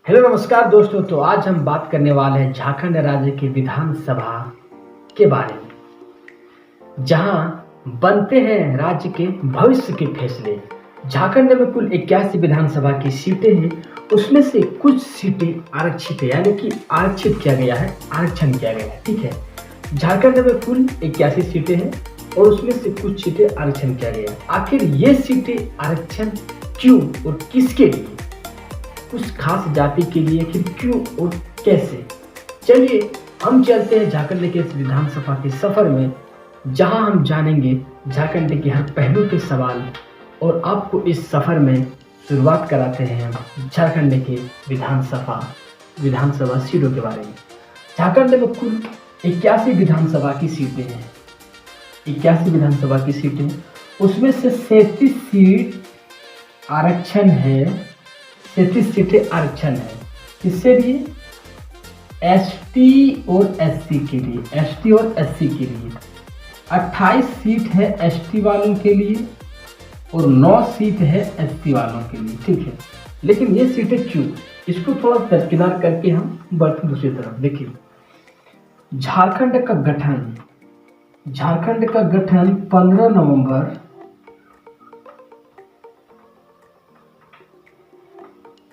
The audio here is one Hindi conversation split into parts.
हेलो नमस्कार दोस्तों। तो आज हम बात करने वाले हैं झारखंड राज्य की विधानसभा के बारे में, जहां बनते हैं राज्य के भविष्य के फैसले। झारखंड में कुल 81 विधानसभा की सीटें हैं, उसमें से कुछ सीटें आरक्षित है, यानी कि आरक्षित किया गया है, आरक्षण किया गया है। ठीक है, झारखंड में कुल 81 सीटें हैं और उसमें से कुछ सीटें आरक्षण किया गया है। आखिर ये सीटें आरक्षण क्यों और किसके लिए? उस खास जाति के लिए फिर क्यों और कैसे? चलिए हम चलते हैं झारखंड के इस विधानसभा के सफर में, जहां हम जानेंगे झारखंड के हर पहलू के सवाल। और आपको इस सफर में शुरुआत कराते हैं हम झारखंड के विधानसभा सीटों के बारे में। झारखंड में कुल 81 विधानसभा की सीटें हैं। 81 विधानसभा की सीटें, उसमें से 37 सीट आरक्षण है। 37 सीटें आरक्षण है किससे लिए? एसटी और एससी के लिए। एसटी और एससी के लिए 28 सीट है एसटी वालों के लिए और 9 सीट है एससी वालों के लिए। ठीक है, लेकिन ये सीटें क्यों? इसको थोड़ा दरकिनार करके हम बढ़ते दूसरी तरफ। देखिए, झारखंड का गठन 15 नवंबर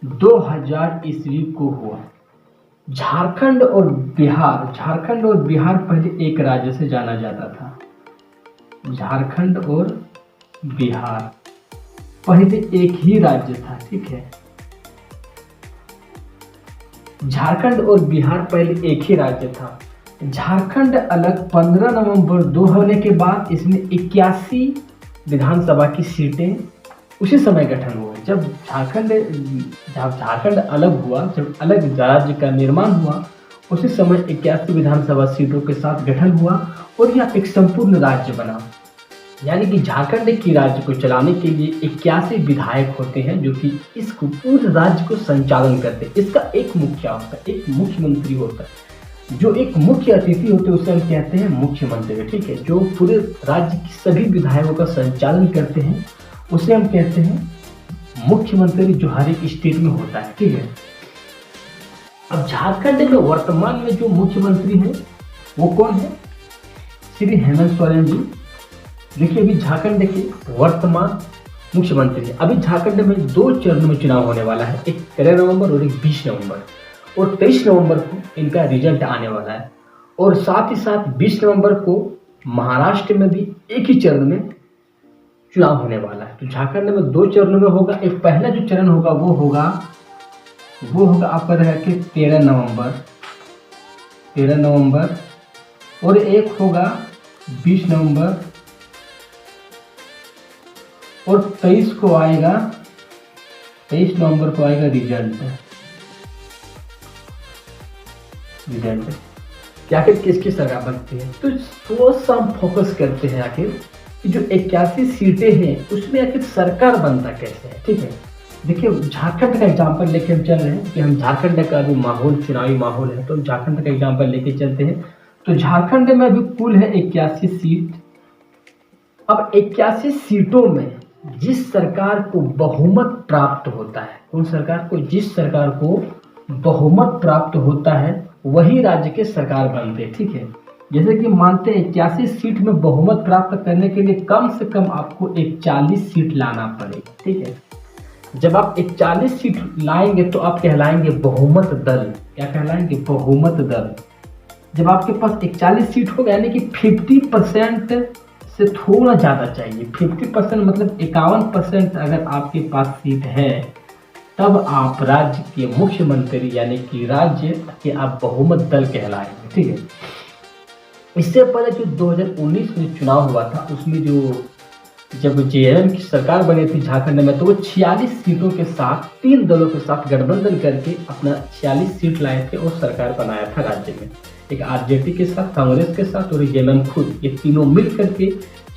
2000 ईस्वी को हुआ। झारखंड और बिहार पहले एक राज्य से जाना जाता था। झारखंड और बिहार पहले एक ही राज्य था। ठीक है, झारखंड और बिहार पहले एक ही राज्य था। झारखंड अलग 15 नवंबर 2 होने के बाद इसमें 81 विधानसभा की सीटें उसी समय गठन हुआ। जब झारखंड अलग हुआ, जब अलग राज्य का निर्माण हुआ, उसी समय 81 विधानसभा सीटों के साथ गठन हुआ और यह एक संपूर्ण राज्य बना। यानी कि झारखंड की राज्य को चलाने के लिए 81 विधायक होते हैं, जो कि इस पूरे राज्य को संचालन करते हैं। इसका एक मुखिया होता है, एक मुख्यमंत्री होता है, जो एक मुख्य अतिथि होते हैं, उसे हम कहते हैं मुख्यमंत्री। ठीक है, जो पूरे राज्य की सभी विधायकों का संचालन करते हैं, उसे हम कहते हैं मुख्यमंत्री, जो हर एक स्टेट में होता है। ठीक है, अब झारखंड में वर्तमान में जो मुख्यमंत्री हैं वो कौन है? श्री हेमंत सोरेन जी। देखिए, अभी झारखंड के वर्तमान मुख्यमंत्री है। अभी झारखंड में 2 चरणों में चुनाव होने वाला है, एक 13 नवंबर और एक 20 नवंबर, और 23 नवंबर को इनका रिजल्ट आने वाला है। और साथ ही साथ 20 नवंबर को महाराष्ट्र में भी एक ही चरण में चुनाव होने वाला है। तो झारखंड में 2 चरणों में होगा। एक पहला जो चरण होगा वो होगा आपका रहेगा कि 13 नवंबर और एक होगा 20 नवंबर और 23 नवंबर को आएगा रिजल्ट। कि आखिर किसकी सरकार बनती है। तो थोड़ा सा हम फोकस करते हैं आखिर जो 81 सीटें हैं उसमें आखिर सरकार बनता कैसे है। ठीक है, देखिए, झारखंड का एग्जांपल लेके हम चल रहे हैं कि हम झारखंड का अभी चुनावी माहौल है, तो झारखंड का एग्जांपल लेके चलते हैं। तो झारखंड में अभी कुल है 81 सीट। अब 81 सीटों में जिस सरकार को बहुमत प्राप्त होता है, जिस सरकार को बहुमत प्राप्त होता है वही राज्य के सरकार बनते। ठीक है, जैसे कि मानते हैं 81 सीट में बहुमत प्राप्त करने के लिए कम से कम आपको 41 सीट लाना पड़ेगा। ठीक है, जब आप 41 सीट लाएंगे तो आप कहलाएंगे बहुमत दल। क्या कहलाएंगे? बहुमत दल। जब आपके पास 41 सीट होगा, यानी कि 50% से थोड़ा ज़्यादा चाहिए। 50% मतलब 51% अगर आपके पास सीट है, तब आप राज्य के मुख्यमंत्री यानी कि राज्य के आप बहुमत दल कहलाएंगे। ठीक है, इससे पहले जो 2019 में चुनाव हुआ था, उसमें जब जेएमएम की सरकार बनी थी झारखंड में, तो वो 46 सीटों के साथ 3 दलों के साथ गठबंधन करके अपना 46 सीट लाए थे और सरकार बनाया था राज्य में। एक आरजेडी के साथ, कांग्रेस के साथ और जेएमएम खुद, ये तीनों मिल करके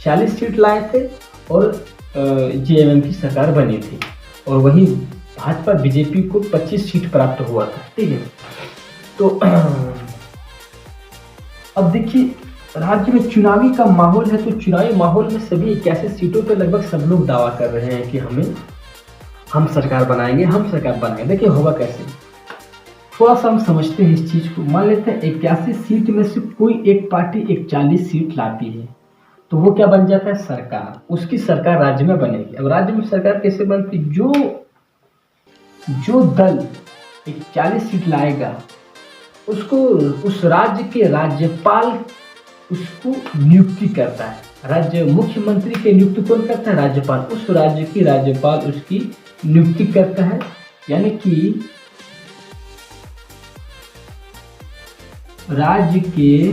46 सीट लाए थे और जेएमएम की सरकार बनी थी। और वहीं भाजपा बीजेपी को 25 सीट प्राप्त हुआ था। ठीक है, तो अब देखिए, राज्य में चुनावी का माहौल है, तो चुनावी माहौल में सभी 81 सीटों पर लगभग सब लोग दावा कर रहे हैं कि हम सरकार बनाएंगे। देखिए, होगा कैसे? थोड़ा सा हम समझते हैं इस चीज को। मान लेते हैं 81 सीट में से कोई एक पार्टी 41 सीट लाती है, तो वो क्या बन जाता है, सरकार। उसकी सरकार राज्य में बनेगी। अब राज्य में सरकार कैसे बनती, जो दल 41 सीट लाएगा उसको उस राज्य के राज्यपाल उसको नियुक्ति करता है। राज्य मुख्यमंत्री की नियुक्ति कौन करता है, राज्यपाल। उस राज्य की राज्यपाल उसकी नियुक्ति करता है, यानी कि राज्य के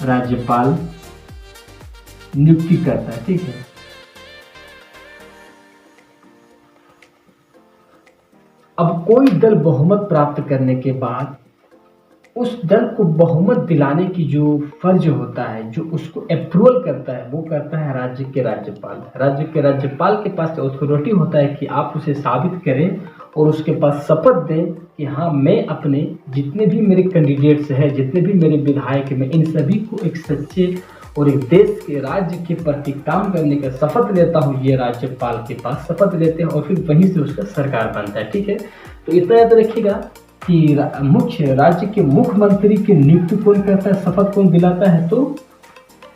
राज्यपाल नियुक्ति करता है, ठीक है। अब कोई दल बहुमत प्राप्त करने के बाद उस दल को बहुमत दिलाने की जो फर्ज होता है, जो उसको अप्रूवल करता है, वो करता है राज्य के राज्यपाल। राज्य के राज्यपाल के पास अथॉरिटी होता है कि आप उसे साबित करें और उसके पास शपथ दें कि हाँ, मैं अपने जितने भी मेरे कैंडिडेट्स हैं, जितने भी मेरे विधायक हैं, मैं इन सभी को एक सच्चे और एक देश के राज्य के प्रति काम करने का शपथ लेता हूँ। ये राज्यपाल के पास शपथ लेते हैं और फिर वहीं से उसका सरकार बनता है, ठीक है। तो इतना याद रखिएगा कि मुख्य राज्य के मुख्यमंत्री की नियुक्ति कौन करता है, शपथ कौन दिलाता है, तो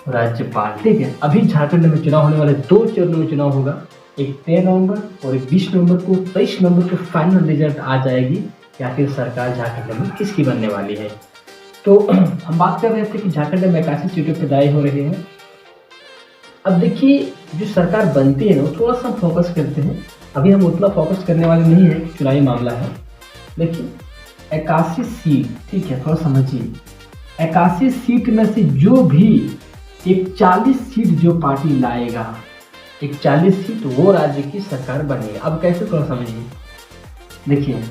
राज्यपाल, ठीक है। अभी झारखंड में चुनाव होने वाले 2 चरणों में चुनाव होगा, एक 13 नवंबर और एक 20 नवंबर को। 23 नवंबर को फाइनल रिजल्ट आ जाएगी कि आखिर सरकार झारखंड में किसकी बनने वाली है। तो हम बात कर रहे थे कि झारखंड में 81 सीटों पर दाई हो रहे हैं। अब देखिए, जो सरकार बनती है वो थोड़ा सा फोकस करते हैं। अभी हम उतना फोकस करने वाले नहीं है, चुनावी मामला है। लेकिन 81 सीट, ठीक है, थोड़ा समझिए। 81 सीट में से जो भी 41 सीट जो पार्टी लाएगा, 41 सीट वो राज्य की सरकार बनेगी। अब कैसे, थोड़ा समझिए। देखिए,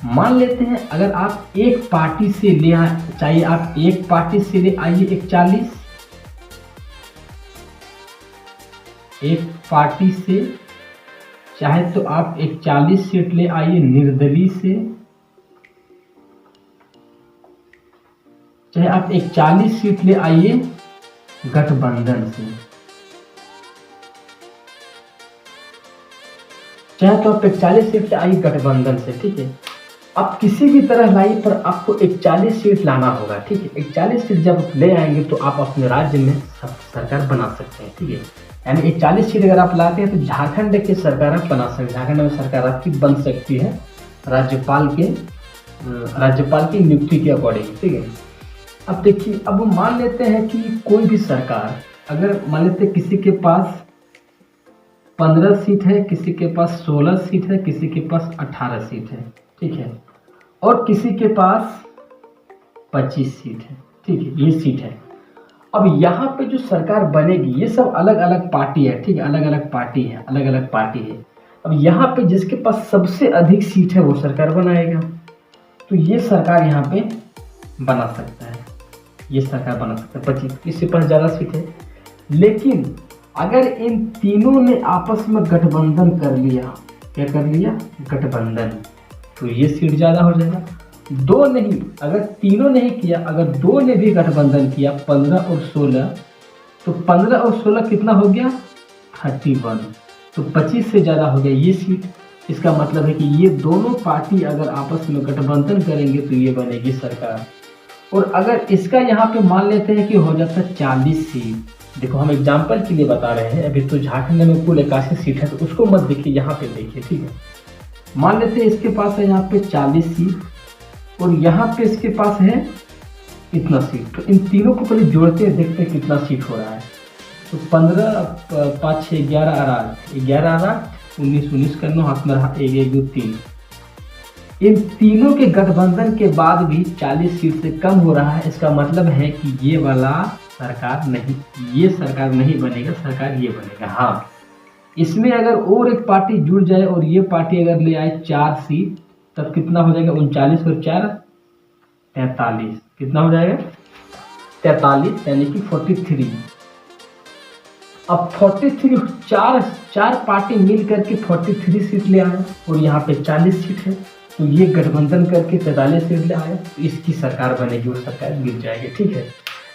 मान लेते हैं अगर आप एक पार्टी से ले चाहिए, आप एक पार्टी से ले आइए 41, एक पार्टी से चाहे तो आप 41 सीट ले आइए निर्दलीय से, चाहे आप 41 सीट ले आइए गठबंधन से, चाहे तो आप 41 सीट ले आइए गठबंधन से, ठीक है। आप किसी भी तरह लाइए पर आपको 41 सीट लाना होगा, ठीक है। 41 सीट जब ले आएंगे तो आप अपने राज्य में सरकार बना सकते हैं, ठीक है। यानी 41 सीट अगर आप लाते हैं तो झारखंड की सरकार आप बना सकते हैं, झारखंड में सरकार आपकी बन सकती है राज्यपाल की नियुक्ति के अकॉर्डिंग, ठीक है। अब देखिए, अब मान लेते हैं कि कोई भी सरकार, अगर मान लेते हैं किसी के पास 15 सीट है, किसी के पास 16 सीट है, किसी के पास 18 सीट है, ठीक है, और किसी के पास 25 सीट है, ठीक है, ये सीट है। अब यहाँ पे जो सरकार बनेगी ये सब अलग अलग पार्टी है, ठीक है, अलग अलग पार्टी है, अलग अलग पार्टी है। अब यहाँ पे जिसके पास सबसे अधिक सीट है वो सरकार बनाएगा, तो ये सरकार यहाँ पे बना सकता है, ये सरकार बना सकता है 25, इसके पास ज़्यादा सीट है। लेकिन अगर इन तीनों ने आपस में गठबंधन कर लिया, क्या कर लिया, गठबंधन, तो ये सीट ज़्यादा हो जाएगा। दो नहीं, अगर तीनों नहीं किया, अगर दो ने भी गठबंधन किया 15 और 16, तो 15 और 16 कितना हो गया, 31, तो 25 से ज़्यादा हो गया ये सीट। इसका मतलब है कि ये दोनों पार्टी अगर आपस में गठबंधन करेंगे तो ये बनेगी सरकार। और अगर इसका यहाँ पे मान लेते हैं कि हो जाता है 40 सीट, देखो हम एग्जाम्पल के लिए बता रहे हैं, अभी तो झारखंड में कुल 81 सीट है तो उसको मत देखिए, यहाँ पे देखिए, ठीक है। मान लेते हैं इसके पास है यहाँ पे 40 सीट और यहाँ पे इसके पास है इतना सीट, तो इन तीनों को पहले जोड़ते हैं, देखते हैं कितना सीट हो रहा है। तो 15 5 6 11 8 19 19 कर लो, हाथ में रहा 1 1 2 3। इन तीनों के गठबंधन के बाद भी 40 सीट से कम हो रहा है। इसका मतलब है कि ये वाला सरकार नहीं, ये सरकार नहीं बनेगा, सरकार ये बनेगा। हाँ, इसमें अगर और एक पार्टी जुड़ जाए और ये पार्टी अगर ले आए 4 सीट, तब कितना हो जाएगा, 39 और 4 43, कितना हो जाएगा 43, यानी कि 43। अब 43 चार पार्टी मिल करके 43 सीट ले आए और यहाँ पे 40 सीट है, तो ये गठबंधन करके 43 सीट ले आए, तो इसकी सरकार बनेगी, वो सरकार गिर जाएगी, ठीक है।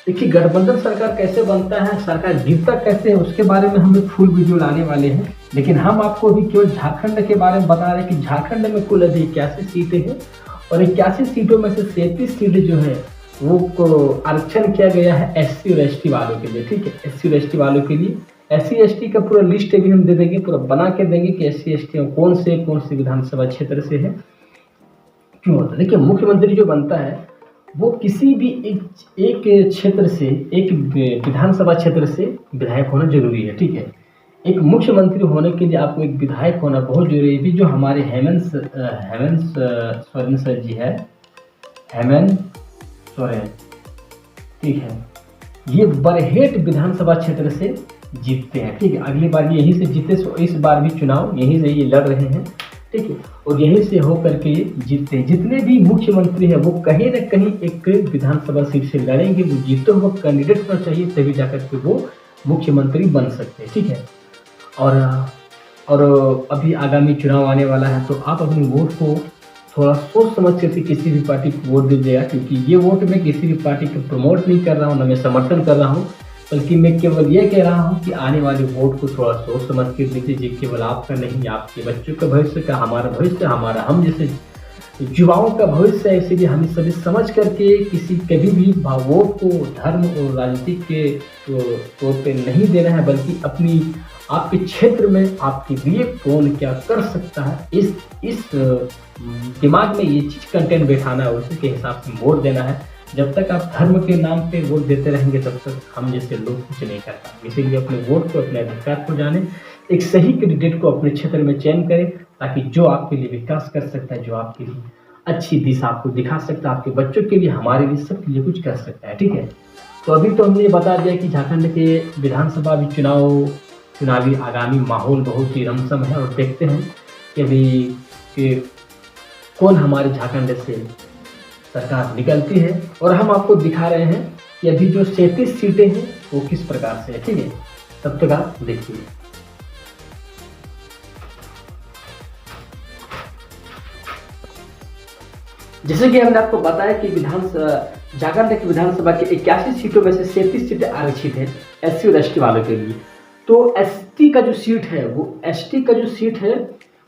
देखिए गठबंधन सरकार कैसे बनता है, सरकार गिरता कैसे है, उसके बारे में हम एक फुल वीडियो लाने वाले हैं। लेकिन हम आपको अभी केवल झारखंड के बारे में बता रहे हैं कि झारखंड में कुल अभी 81 सीटें हैं और 81 सीटों में से 37 सीटें जो है वो आरक्षण किया गया है SC और ST वालों के लिए। ठीक है, SC और ST वालों के लिए। SC ST का पूरा लिस्ट भी हम दे देंगे, पूरा बना के देंगे कि SC ST कौन से विधानसभा क्षेत्र से है, क्यों होता है। देखिए मुख्यमंत्री जो बनता है वो किसी भी एक क्षेत्र से, एक विधानसभा क्षेत्र से विधायक होना जरूरी है। ठीक है, एक मुख्यमंत्री होने के लिए आपको एक विधायक होना बहुत जरूरी है। जो हमारे हेमंत सोरेन सर जी है, हेमंत सोरेन, ठीक है, ये बरहेट विधानसभा क्षेत्र से जीतते हैं। ठीक है, अगली बार यहीं से जीते, इस बार भी चुनाव यहीं से ये लड़ रहे हैं। ठीक है, और यहीं से होकर के जीतते हैं। जितने भी मुख्यमंत्री हैं वो कहीं न कहीं एक विधानसभा सीट से लड़ेंगे, वो जीते हुए कैंडिडेट होना चाहिए, तभी जाकर के वो मुख्यमंत्री बन सकते हैं। ठीक है, और अभी आगामी चुनाव आने वाला है, तो आप अपने वोट को थोड़ा सोच समझ करके किसी भी पार्टी को वोट दीजिएगा, क्योंकि ये वोट मैं किसी भी पार्टी को प्रमोट नहीं कर रहा हूँ, न मैं समर्थन कर रहा हूँ, बल्कि मैं केवल ये कह रहा हूँ कि आने वाले वोट को थोड़ा सोच समझ के दीजिए। केवल आपका नहीं, आपके बच्चों का भविष्य का, हमारा भविष्य, हमारा हम जैसे युवाओं का भविष्य है। इसीलिए हमें सभी समझ करके कभी भी वोट को धर्म और राजनीति के तौर पे नहीं देना है, बल्कि आपके क्षेत्र में आपके लिए कौन क्या कर सकता है, इस दिमाग में ये चीज कंटेंट बैठाना है, उसी के हिसाब से वोट देना है। जब तक आप धर्म के नाम पे वोट देते रहेंगे तब तक हम जैसे लोग कुछ नहीं कर पाएंगे। इसीलिए अपने वोट को, अपने अधिकार को जाने, एक सही कैंडिडेट को अपने क्षेत्र में चयन करें, ताकि जो आपके लिए विकास कर सकता है, जो आपके लिए अच्छी दिशा आपको दिखा सकता है, आपके बच्चों के लिए, हमारे लिए, सबके लिए कुछ कर सकता है। ठीक है, तो अभी तो हमने ये बता दिया कि झारखंड के विधानसभा भी चुनावी आगामी माहौल बहुत ही रमसम है, और देखते हैं कि अभी कौन हमारे झारखंड से सरकार निकलती है, और हम आपको दिखा रहे हैं कि अभी जो 37 सीटें हैं वो किस प्रकार से है। ठीक है, तब तक आप देखिए। जैसे कि हमने आपको बताया कि झारखंड की विधानसभा के 81 सीटों में से 37 सीटें आरक्षित हैं SC और ST वालों के लिए। तो ST का जो सीट है वो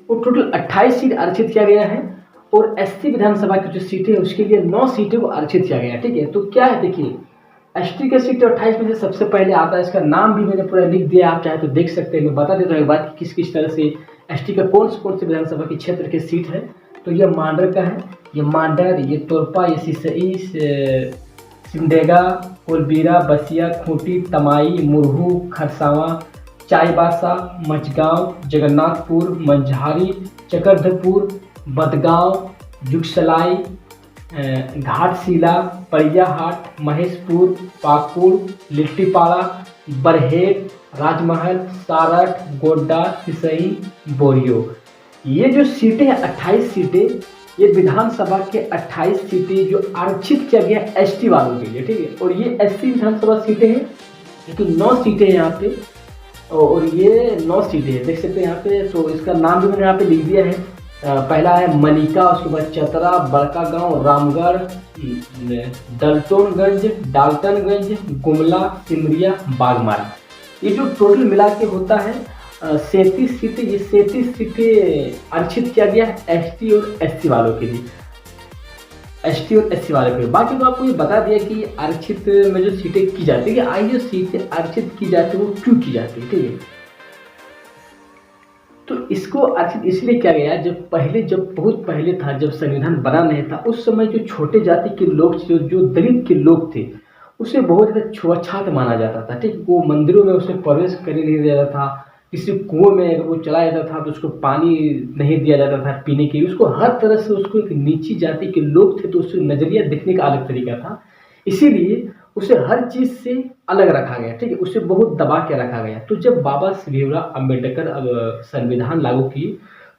टोटल 28 सीट आरक्षित किया गया है, और SC विधानसभा की जो सीटें है उसके लिए 9 सीटें को आरक्षित किया गया है। ठीक है, तो क्या है, देखिए ST का सीट 28 में से सबसे पहले आता है, इसका नाम भी मैंने पूरा लिख दिया, आप चाहे तो देख सकते हैं। मैं बता देता हूँ एक बात कि किस तरह से ST का कौन से विधानसभा के क्षेत्र के सीट है। तो ये मांडर का है, ये मांडर, ये तोरपा, ये सिसई, सिमडेगा, कोलबीरा, बसिया, खूंटी, तमाई, मुरहू, खरसावां, चाईबासा, मचगांव, जगन्नाथपुर, मंझारी, चक्रधरपुर, बदगांव, जुगसलाई, घाटशिला, परियाहाट, महेशपुर, पाकुड़, लिट्टीपाड़ा, बरहेट, राजमहल, सारठ, गोड्डा, सिसई, बोरियो। ये जो सीटें हैं 28 सीटें, ये विधानसभा के 28 सीटें जो आरक्षित किया गया ST वालों के लिए। ठीक है, और ये SC विधानसभा सीटें हैं, तो 9 सीटें हैं यहाँ पे, और ये 9 सीटें हैं, देख सकते हैं यहाँ पे। तो इसका नाम भी मैंने यहाँ पे लिख दिया है। पहला है मनिका, उसके बाद चतरा, बड़का गांव, रामगढ़, डाल्टनगंज, गुमला, सिमरिया, बागमारा। ये जो टोटल मिला के होता है 37 सीटें। ये 37 सीटें आरक्षित किया गया है ST और SC वालों के लिए, ST और SC वालों के लिए। बाकी तो आपको ये बता दिया कि आरक्षित में जो सीटें की जाती है, आई जो सीटें आरक्षित की जाती है वो क्यों की जाती है। ठीक है, तो इसको आरक्षित इसलिए किया गया जब बहुत पहले था, जब संविधान बना नहीं था, उस समय जो छोटे जाति के लोग, जो दलित के लोग थे, उसे बहुत ज़्यादा छुआछूत माना जाता था। ठीक, वो मंदिरों में उसे प्रवेश करने नहीं दिया जाता था, किसी कुएं में अगर वो चला जाता था तो उसको पानी नहीं दिया जाता था पीने के लिए। उसको हर तरह से, उसको एक नीची जाति के लोग थे तो उससे नज़रिया देखने का अलग तरीका था, इसीलिए उसे हर चीज़ से अलग रखा गया। ठीक है, उसे बहुत दबा के रखा गया। तो जब बाबा भीमराव अम्बेडकर संविधान लागू किए,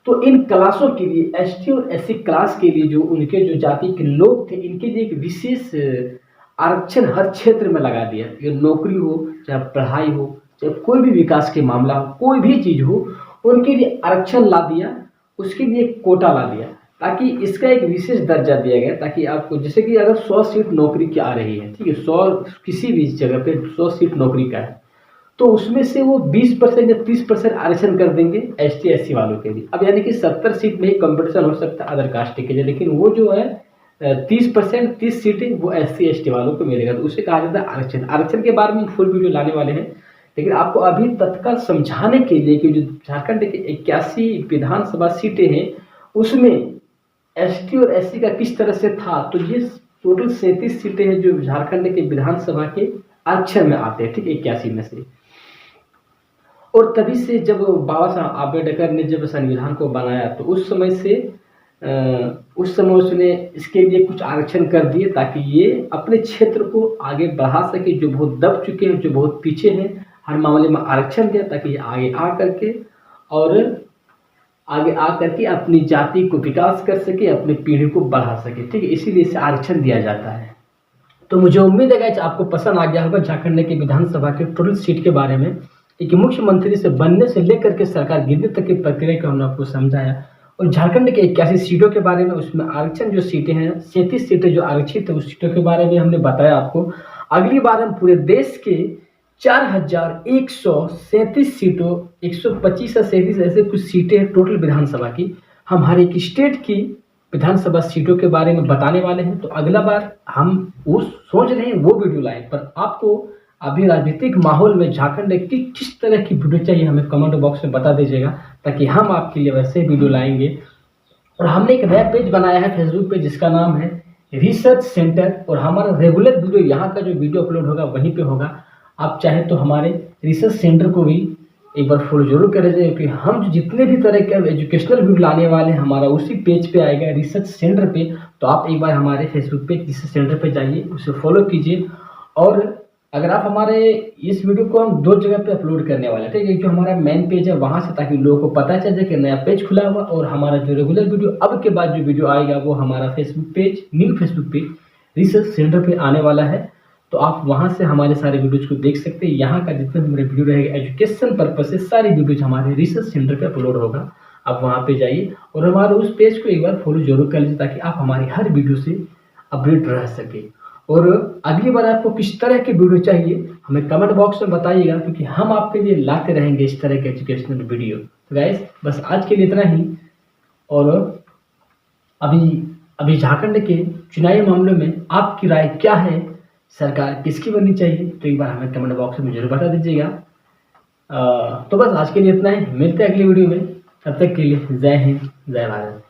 तो इन क्लासों के लिए, ST और SC क्लास के लिए, जो उनके जो जाति के लोग थे, इनके लिए एक विशेष आरक्षण हर क्षेत्र में लगा दिया। ये नौकरी हो, चाहे पढ़ाई हो, चाहे कोई भी विकास के मामला हो, कोई भी चीज़ हो, उनके लिए आरक्षण ला दिया, उसके लिए कोटा ला दिया। ताकि इसका एक विशेष दर्जा दिया गया, ताकि आपको जैसे कि अगर 100 सीट नौकरी की आ रही है, ठीक है, 100 किसी भी जगह पे 100 सीट नौकरी का है, तो उसमें से वो 20% या 30% आरक्षण कर देंगे ST SC वालों के लिए। अब यानी कि 70 सीट में ही कंपटीशन हो सकता है अदर कास्ट के लिए, लेकिन वो जो है 30% 30 सीटें वो SC ST वालों को मिलेगा, तो उसे कहा जाता है आरक्षण। आरक्षण के बारे में फुल वीडियो लाने वाले हैं, लेकिन आपको अभी तत्काल समझाने के लिए कि जो झारखंड के 81 विधानसभा सीटें हैं उसमें ST और SC का किस तरह से था, तो ये टोटल 37 सीटें हैं जो झारखंड के विधानसभा के आरक्षण में आते हैं, ठीक, 81 में से। और तभी से जब बाबा साहब आम्बेडकर ने जब संविधान को बनाया, तो उस समय उसने इसके लिए कुछ आरक्षण कर दिए, ताकि ये अपने क्षेत्र को आगे बढ़ा सके, जो बहुत दब चुके हैं, जो बहुत पीछे हैं, हर मामले में आरक्षण दिया ताकि ये आगे आ करके अपनी जाति को विकास कर सके, अपनी पीढ़ी को बढ़ा सके, ठीक है, इसीलिए इसे आरक्षण दिया जाता है। तो मुझे उम्मीद है कि आपको पसंद आ गया होगा झारखंड के विधानसभा के टोटल सीट के बारे में। एक मुख्यमंत्री से बनने से लेकर के सरकार गिरने तक की प्रक्रिया को हमने आपको समझाया, और झारखंड के 81 सीटों के बारे में, उसमें आरक्षण जो सीटें हैं 37 सीटें जो आरक्षित है उस सीटों के बारे में हमने बताया आपको। अगली बार हम पूरे देश के 4137 सीटों, 125 या 37 ऐसे कुछ सीटें टोटल विधानसभा की, हम हर एक स्टेट की विधानसभा सीटों के बारे में बताने वाले हैं। तो अगला बार हम वो सोच रहे हैं वो वीडियो लाएं, पर आपको अभी राजनीतिक माहौल में झारखंड की किस तरह की वीडियो चाहिए हमें कमेंट बॉक्स में बता दीजिएगा, ताकि हम आपके लिए वैसे वीडियो लाएंगे। और हमने एक नया पेज बनाया है फेसबुक पे जिसका नाम है रिसर्च सेंटर, और हमारा रेगुलर वीडियो यहाँ का जो वीडियो अपलोड होगा वहीं पे होगा। आप चाहे तो हमारे रिसर्च सेंटर को भी एक बार फॉलो जरूर कर लीजिए, क्योंकि हम जो जितने भी तरह के एजुकेशनल वीडियो लाने वाले हैं हमारा उसी पेज पे आएगा, रिसर्च सेंटर पे। तो आप एक बार हमारे फेसबुक पे रिसर्च सेंटर पे जाइए, उसे फॉलो कीजिए। और अगर आप हमारे इस वीडियो को हम 2 जगह पे अपलोड करने वाले हैं, ठीक है, जो हमारा मेन पेज है वहाँ से, ताकि लोगों को पता चल जाए कि नया पेज खुला हुआ, और हमारा जो रेगुलर वीडियो अब के बाद जो वीडियो आएगा वो हमारा Facebook page, new Facebook page research centre पे आने वाला है। तो आप वहाँ से हमारे सारे वीडियोज को देख सकते हैं। यहाँ का जितने भी मेरे वीडियो रहेगा एजुकेशन पर्पज से सारी वीडियोज हमारे रिसर्च सेंटर पे अपलोड होगा। आप वहाँ पे जाइए और हमारे उस पेज को एक बार फॉलो जरूर कर लीजिए, ताकि आप हमारी हर वीडियो से अपडेट रह सके। और अगली बार आपको किस तरह की वीडियो चाहिए हमें कमेंट बॉक्स में बताइएगा, क्योंकि हम आपके लिए लाते रहेंगे इस तरह के एजुकेशनल वीडियो। तो गाइस बस आज के लिए इतना ही। और अभी झारखंड के चुनावी मामलों में आपकी राय क्या है, सरकार किसकी बननी चाहिए, तो एक बार हमें कमेंट बॉक्स में जरूर बता दीजिएगा। तो बस आज के लिए इतना ही, मिलते हैं अगली वीडियो में। तब तक के लिए जय हिंद, जय भारत।